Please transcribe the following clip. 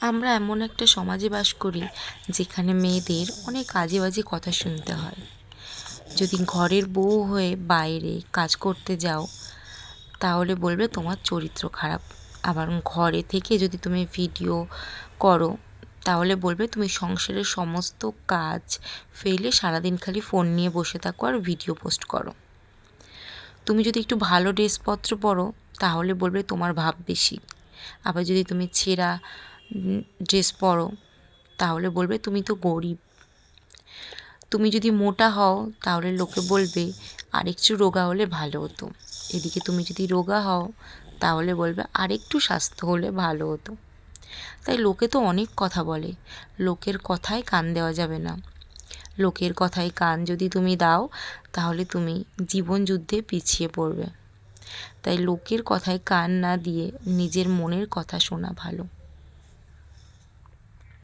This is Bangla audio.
আমরা এমন একটা সমাজে বাস করি যেখানে মেয়েদের অনেক আজে বাজে কথা শুনতে হয়। যদি ঘরের বউ হয়ে বাইরে কাজ করতে যাও তাহলে বলবে তোমার চরিত্র খারাপ। আবার ঘরে থেকে যদি তুমি ভিডিও করো তাহলে বলবে তুমি সংসারের সমস্ত কাজ ফেলে সারাদিন খালি ফোন নিয়ে বসে থাকো আর ভিডিও পোস্ট করো। তুমি যদি একটু ভালো ড্রেসপত্র পরো তাহলে বলবে তোমার ভাব বেশি। আবার যদি তুমি ছেঁড়া ড্রেস পরো তাহলে বলবে তুমি তো গরিব। তুমি যদি মোটা হও তাহলে লোকে বলবে আরেকটু রোগা হলে ভালো হতো। এদিকে তুমি যদি রোগা হও তাহলে বলবে আরেকটু স্বাস্থ্য হলে ভালো হতো। তাই লোকে তো অনেক কথা বলে, লোকের কথায় কান দেওয়া যাবে না। লোকের কথায় কান যদি তুমি দাও তাহলে তুমি জীবন যুদ্ধে পিছিয়ে পড়বে। তাই লোকের কথায় কান না দিয়ে নিজের মনের কথা শোনা ভালো।